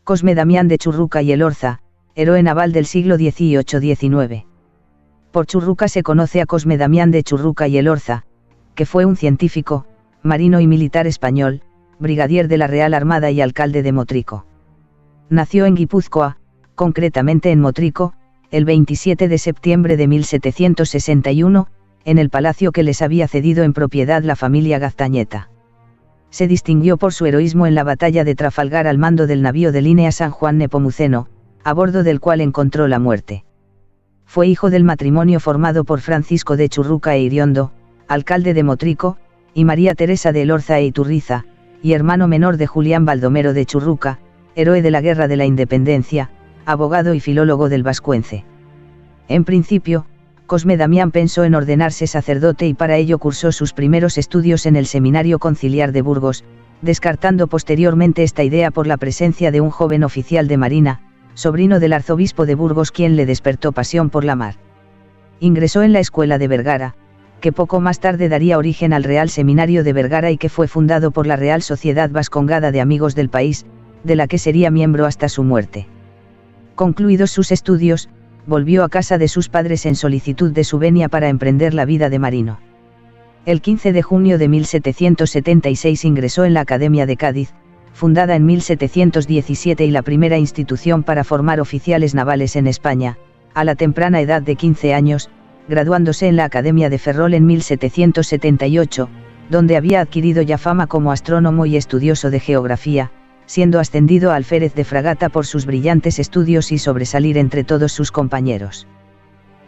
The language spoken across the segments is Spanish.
Cosme Damián de Churruca y Elorza, héroe naval del siglo XVIII-XIX. Por Churruca se conoce a Cosme Damián de Churruca y Elorza, que fue un científico, marino y militar español, brigadier de la Real Armada y alcalde de Motrico. Nació en Guipúzcoa, concretamente en Motrico, el 27 de septiembre de 1761, en el palacio que les había cedido en propiedad la familia Gaztañeta. Se distinguió por su heroísmo en la batalla de Trafalgar al mando del navío de línea San Juan Nepomuceno, a bordo del cual encontró la muerte. Fue hijo del matrimonio formado por Francisco de Churruca e Iriondo, alcalde de Motrico, y María Teresa de Elorza e Iturriza, y hermano menor de Julián Baldomero de Churruca, héroe de la Guerra de la Independencia, abogado y filólogo del vascuence. En principio, Cosme Damián pensó en ordenarse sacerdote y para ello cursó sus primeros estudios en el Seminario Conciliar de Burgos, descartando posteriormente esta idea por la presencia de un joven oficial de marina, sobrino del arzobispo de Burgos, quien le despertó pasión por la mar. Ingresó en la Escuela de Vergara, que poco más tarde daría origen al Real Seminario de Vergara y que fue fundado por la Real Sociedad Vascongada de Amigos del País, de la que sería miembro hasta su muerte. Concluidos sus estudios, volvió a casa de sus padres en solicitud de su venia para emprender la vida de marino. El 15 de junio de 1776 ingresó en la Academia de Cádiz, fundada en 1717 y la primera institución para formar oficiales navales en España, a la temprana edad de 15 años, graduándose en la Academia de Ferrol en 1778, donde había adquirido ya fama como astrónomo y estudioso de geografía, siendo ascendido a alférez de fragata por sus brillantes estudios y sobresalir entre todos sus compañeros.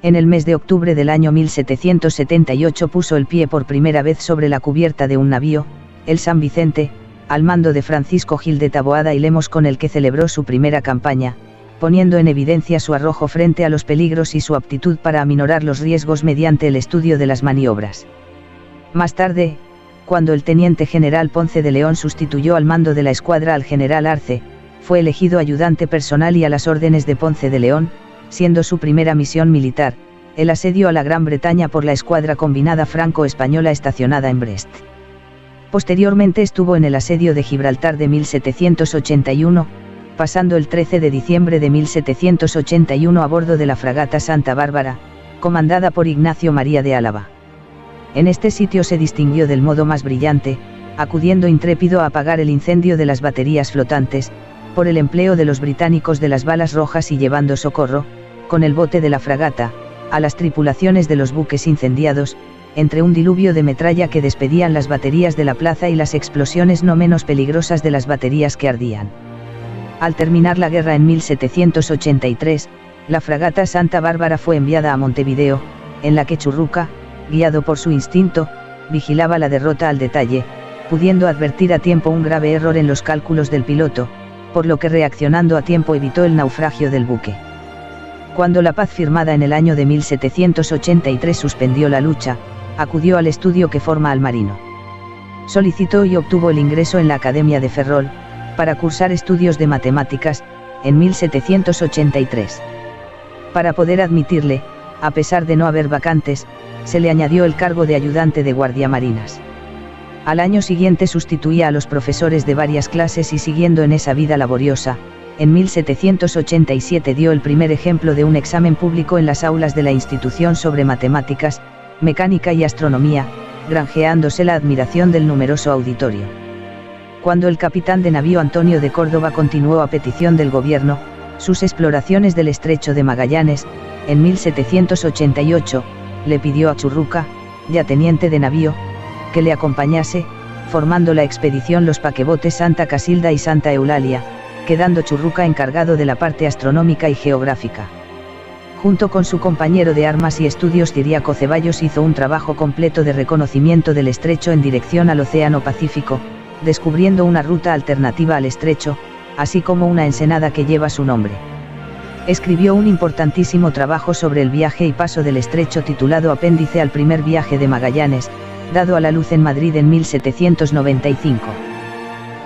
En el mes de octubre del año 1778 puso el pie por primera vez sobre la cubierta de un navío, el San Vicente, al mando de Francisco Gil de Taboada y Lemos, con el que celebró su primera campaña, poniendo en evidencia su arrojo frente a los peligros y su aptitud para aminorar los riesgos mediante el estudio de las maniobras. Más tarde, cuando el teniente general Ponce de León sustituyó al mando de la escuadra al general Arce, fue elegido ayudante personal y a las órdenes de Ponce de León, siendo su primera misión militar, el asedio a la Gran Bretaña por la escuadra combinada franco-española estacionada en Brest. Posteriormente estuvo en el asedio de Gibraltar de 1781, pasando el 13 de diciembre de 1781 a bordo de la fragata Santa Bárbara, comandada por Ignacio María de Álava. En este sitio se distinguió del modo más brillante, acudiendo intrépido a apagar el incendio de las baterías flotantes, por el empleo de los británicos de las balas rojas y llevando socorro, con el bote de la fragata, a las tripulaciones de los buques incendiados, entre un diluvio de metralla que despedían las baterías de la plaza y las explosiones no menos peligrosas de las baterías que ardían. Al terminar la guerra en 1783, la fragata Santa Bárbara fue enviada a Montevideo, en la que Churruca, guiado por su instinto, vigilaba la derrota al detalle, pudiendo advertir a tiempo un grave error en los cálculos del piloto, por lo que reaccionando a tiempo evitó el naufragio del buque. Cuando la paz firmada en el año de 1783 suspendió la lucha, acudió al estudio que forma al marino. Solicitó y obtuvo el ingreso en la Academia de Ferrol, para cursar estudios de matemáticas, en 1783. Para poder admitirle, a pesar de no haber vacantes, se le añadió el cargo de ayudante de guardiamarinas. Al año siguiente sustituía a los profesores de varias clases y siguiendo en esa vida laboriosa, en 1787 dio el primer ejemplo de un examen público en las aulas de la institución sobre matemáticas, mecánica y astronomía, granjeándose la admiración del numeroso auditorio. Cuando el capitán de navío Antonio de Córdoba continuó a petición del gobierno sus exploraciones del estrecho de Magallanes, en 1788, le pidió a Churruca, ya teniente de navío, que le acompañase, formando la expedición los paquebotes Santa Casilda y Santa Eulalia, quedando Churruca encargado de la parte astronómica y geográfica. Junto con su compañero de armas y estudios Ciriaco Ceballos hizo un trabajo completo de reconocimiento del estrecho en dirección al Océano Pacífico, descubriendo una ruta alternativa al estrecho, así como una ensenada que lleva su nombre. Escribió un importantísimo trabajo sobre el viaje y paso del estrecho titulado Apéndice al primer viaje de Magallanes, dado a la luz en Madrid en 1795.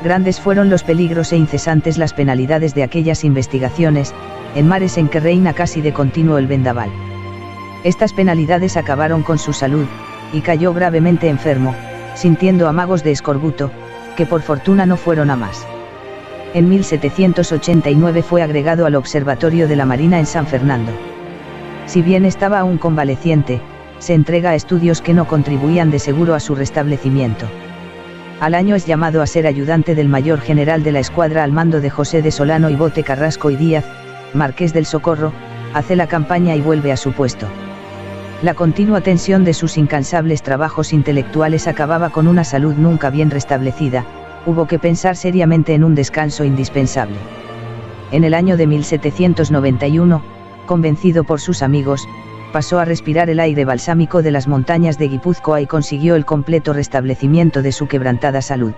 Grandes fueron los peligros e incesantes las penalidades de aquellas investigaciones, en mares en que reina casi de continuo el vendaval. Estas penalidades acabaron con su salud, y cayó gravemente enfermo, sintiendo amagos de escorbuto, que por fortuna no fueron a más. En 1789 fue agregado al Observatorio de la Marina en San Fernando. Si bien estaba aún convaleciente, se entrega a estudios que no contribuían de seguro a su restablecimiento. Al año es llamado a ser ayudante del mayor general de la escuadra al mando de José de Solano y Bote Carrasco y Díaz, marqués del Socorro, hace la campaña y vuelve a su puesto. La continua tensión de sus incansables trabajos intelectuales acababa con una salud nunca bien restablecida, hubo que pensar seriamente en un descanso indispensable. En el año de 1791, convencido por sus amigos, pasó a respirar el aire balsámico de las montañas de Guipúzcoa y consiguió el completo restablecimiento de su quebrantada salud.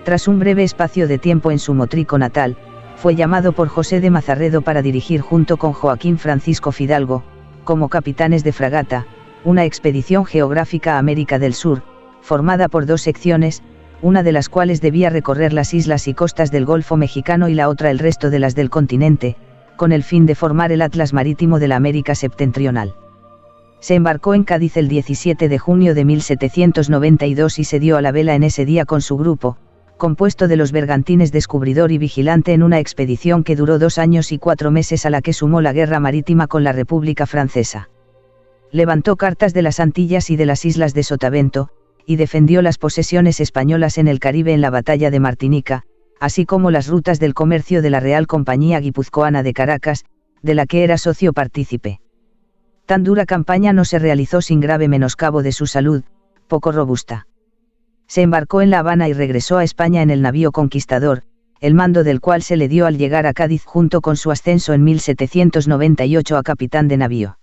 Tras un breve espacio de tiempo en su Motrico natal, fue llamado por José de Mazarredo para dirigir junto con Joaquín Francisco Fidalgo, como capitanes de fragata, una expedición geográfica a América del Sur, formada por 2 secciones, una de las cuales debía recorrer las islas y costas del Golfo Mexicano y la otra el resto de las del continente, con el fin de formar el Atlas Marítimo de la América Septentrional. Se embarcó en Cádiz el 17 de junio de 1792 y se dio a la vela en ese día con su grupo, compuesto de los bergantines Descubridor y Vigilante en una expedición que duró 2 años y 4 meses a la que sumó la guerra marítima con la República Francesa. Levantó cartas de las Antillas y de las islas de Sotavento, y defendió las posesiones españolas en el Caribe en la batalla de Martinica, así como las rutas del comercio de la Real Compañía Guipuzcoana de Caracas, de la que era socio partícipe. Tan dura campaña no se realizó sin grave menoscabo de su salud, poco robusta. Se embarcó en La Habana y regresó a España en el navío Conquistador, el mando del cual se le dio al llegar a Cádiz junto con su ascenso en 1798 a capitán de navío.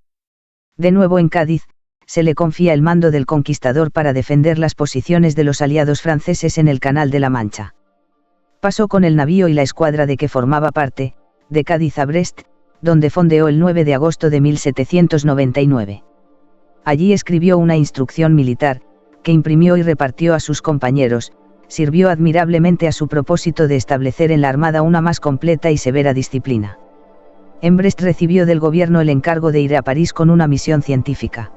De nuevo en Cádiz, se le confía el mando del Conquistador para defender las posiciones de los aliados franceses en el Canal de la Mancha. Pasó con el navío y la escuadra de que formaba parte, de Cádiz a Brest, donde fondeó el 9 de agosto de 1799. Allí escribió una instrucción militar, que imprimió y repartió a sus compañeros, sirvió admirablemente a su propósito de establecer en la Armada una más completa y severa disciplina. En Brest recibió del gobierno el encargo de ir a París con una misión científica.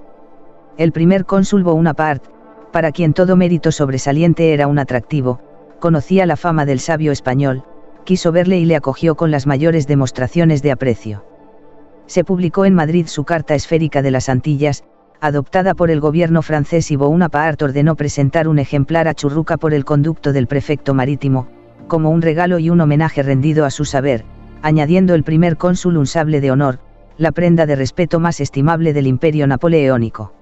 El primer cónsul Bonaparte, para quien todo mérito sobresaliente era un atractivo, conocía la fama del sabio español, quiso verle y le acogió con las mayores demostraciones de aprecio. Se publicó en Madrid su Carta Esférica de las Antillas, adoptada por el gobierno francés, y Bonaparte ordenó presentar un ejemplar a Churruca por el conducto del prefecto marítimo, como un regalo y un homenaje rendido a su saber, añadiendo el primer cónsul un sable de honor, la prenda de respeto más estimable del imperio napoleónico.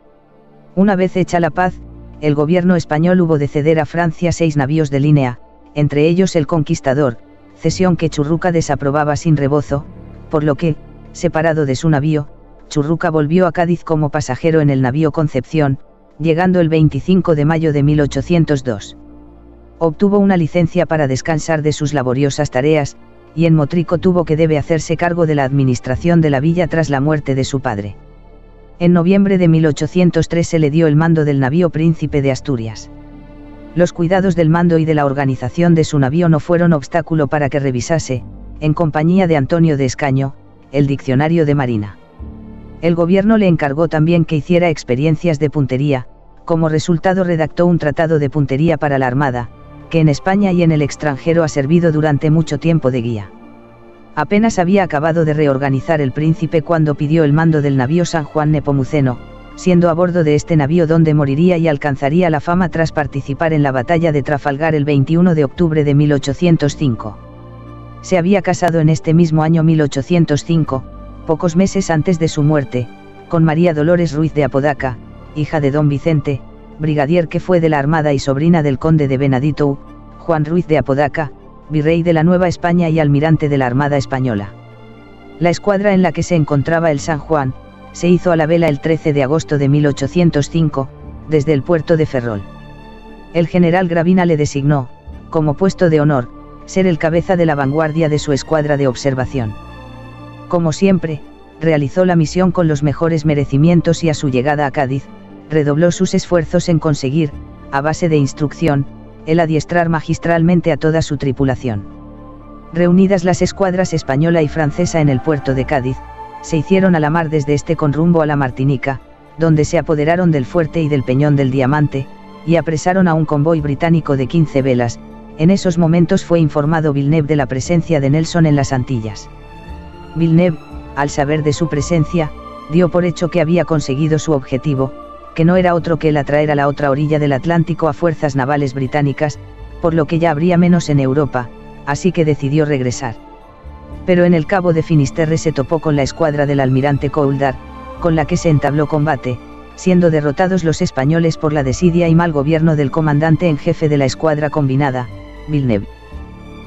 Una vez hecha la paz, el gobierno español hubo de ceder a Francia 6 navíos de línea, entre ellos el Conquistador, cesión que Churruca desaprobaba sin rebozo, por lo que, separado de su navío, Churruca volvió a Cádiz como pasajero en el navío Concepción, llegando el 25 de mayo de 1802. Obtuvo una licencia para descansar de sus laboriosas tareas, y en Motrico tuvo que hacerse cargo de la administración de la villa tras la muerte de su padre. En noviembre de 1803 se le dio el mando del navío Príncipe de Asturias. Los cuidados del mando y de la organización de su navío no fueron obstáculo para que revisase, en compañía de Antonio de Escaño, el diccionario de Marina. El gobierno le encargó también que hiciera experiencias de puntería, como resultado redactó un tratado de puntería para la Armada, que en España y en el extranjero ha servido durante mucho tiempo de guía. Apenas había acabado de reorganizar el Príncipe cuando pidió el mando del navío San Juan Nepomuceno, siendo a bordo de este navío donde moriría y alcanzaría la fama tras participar en la batalla de Trafalgar el 21 de octubre de 1805. Se había casado en este mismo año 1805, pocos meses antes de su muerte, con María Dolores Ruiz de Apodaca, hija de don Vicente, brigadier que fue de la Armada y sobrina del conde de Benaditou, Juan Ruiz de Apodaca, virrey de la Nueva España y almirante de la Armada Española. La escuadra en la que se encontraba el San Juan, se hizo a la vela el 13 de agosto de 1805, desde el puerto de Ferrol. El general Gravina le designó, como puesto de honor, ser el cabeza de la vanguardia de su escuadra de observación. Como siempre, realizó la misión con los mejores merecimientos y a su llegada a Cádiz, redobló sus esfuerzos en conseguir, a base de instrucción, el adiestrar magistralmente a toda su tripulación. Reunidas las escuadras española y francesa en el puerto de Cádiz, se hicieron a la mar desde este con rumbo a la Martinica, donde se apoderaron del fuerte y del Peñón del Diamante, y apresaron a un convoy británico de 15 velas, En esos momentos fue informado Villeneuve de la presencia de Nelson en las Antillas. Villeneuve, al saber de su presencia, dio por hecho que había conseguido su objetivo, que no era otro que el atraer a la otra orilla del Atlántico a fuerzas navales británicas, por lo que ya habría menos en Europa, así que decidió regresar. Pero en el Cabo de Finisterre se topó con la escuadra del almirante Couldar, con la que se entabló combate, siendo derrotados los españoles por la desidia y mal gobierno del comandante en jefe de la escuadra combinada, Villeneuve.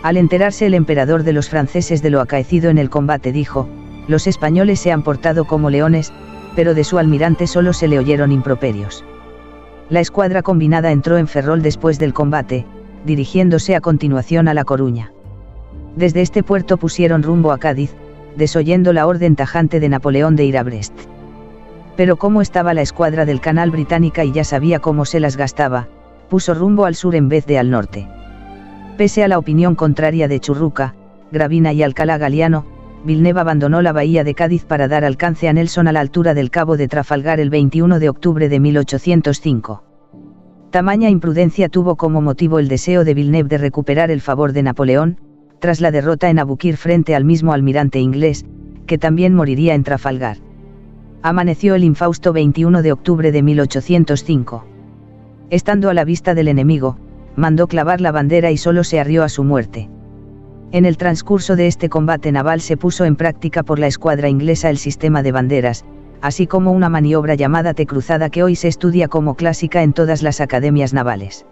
Al enterarse el emperador de los franceses de lo acaecido en el combate dijo: «Los españoles se han portado como leones, pero de su almirante solo se le oyeron improperios». La escuadra combinada entró en Ferrol después del combate, dirigiéndose a continuación a La Coruña. Desde este puerto pusieron rumbo a Cádiz, desoyendo la orden tajante de Napoleón de ir a Brest. Pero como estaba la escuadra del Canal británica y ya sabía cómo se las gastaba, puso rumbo al sur en vez de al norte. Pese a la opinión contraria de Churruca, Gravina y Alcalá Galiano, Villeneuve abandonó la bahía de Cádiz para dar alcance a Nelson a la altura del Cabo de Trafalgar el 21 de octubre de 1805. Tamaña imprudencia tuvo como motivo el deseo de Villeneuve de recuperar el favor de Napoleón, tras la derrota en Abukir frente al mismo almirante inglés, que también moriría en Trafalgar. Amaneció el infausto 21 de octubre de 1805. Estando a la vista del enemigo, mandó clavar la bandera y solo se arrió a su muerte. En el transcurso de este combate naval se puso en práctica por la escuadra inglesa el sistema de banderas, así como una maniobra llamada T cruzada que hoy se estudia como clásica en todas las academias navales.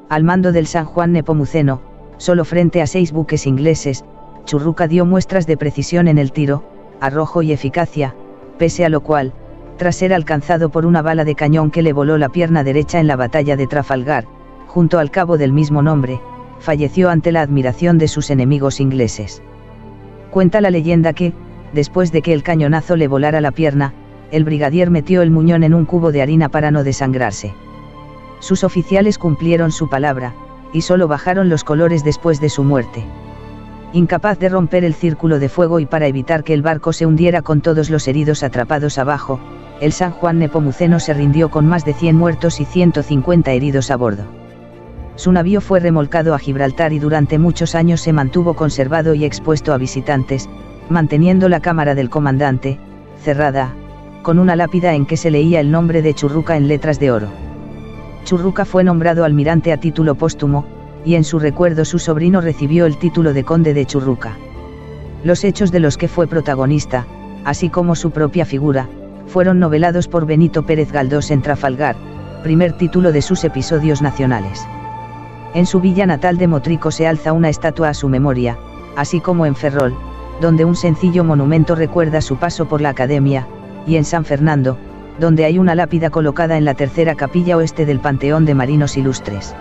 Al mando del San Juan Nepomuceno, solo frente a 6 buques ingleses, Churruca dio muestras de precisión en el tiro, arrojo y eficacia, pese a lo cual, tras ser alcanzado por una bala de cañón que le voló la pierna derecha en la batalla de Trafalgar, junto al cabo del mismo nombre, falleció ante la admiración de sus enemigos ingleses. Cuenta la leyenda que, después de que el cañonazo le volara la pierna, el brigadier metió el muñón en un cubo de harina para no desangrarse. Sus oficiales cumplieron su palabra, y solo bajaron los colores después de su muerte. Incapaz de romper el círculo de fuego y para evitar que el barco se hundiera con todos los heridos atrapados abajo, el San Juan Nepomuceno se rindió con más de 100 muertos y 150 heridos a bordo. Su navío fue remolcado a Gibraltar y durante muchos años se mantuvo conservado y expuesto a visitantes, manteniendo la cámara del comandante, cerrada, con una lápida en que se leía el nombre de Churruca en letras de oro. Churruca fue nombrado almirante a título póstumo, y en su recuerdo su sobrino recibió el título de conde de Churruca. Los hechos de los que fue protagonista, así como su propia figura, fueron novelados por Benito Pérez Galdós en Trafalgar, primer título de sus episodios nacionales. En su villa natal de Motrico se alza una estatua a su memoria, así como en Ferrol, donde un sencillo monumento recuerda su paso por la academia, y en San Fernando, donde hay una lápida colocada en la tercera capilla oeste del Panteón de Marinos Ilustres.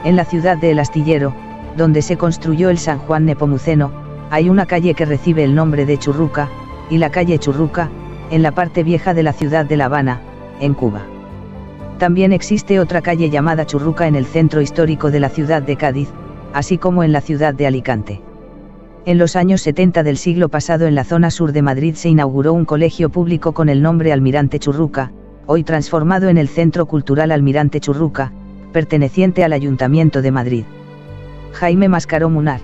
En la ciudad de El Astillero, donde se construyó el San Juan Nepomuceno, hay una calle que recibe el nombre de Churruca, y la calle Churruca, en la parte vieja de la ciudad de La Habana, en Cuba. También existe otra calle llamada Churruca en el centro histórico de la ciudad de Cádiz, así como en la ciudad de Alicante. En los años 70 del siglo pasado en la zona sur de Madrid se inauguró un colegio público con el nombre Almirante Churruca, hoy transformado en el Centro Cultural Almirante Churruca, perteneciente al Ayuntamiento de Madrid. Jaime Mascaró Munar.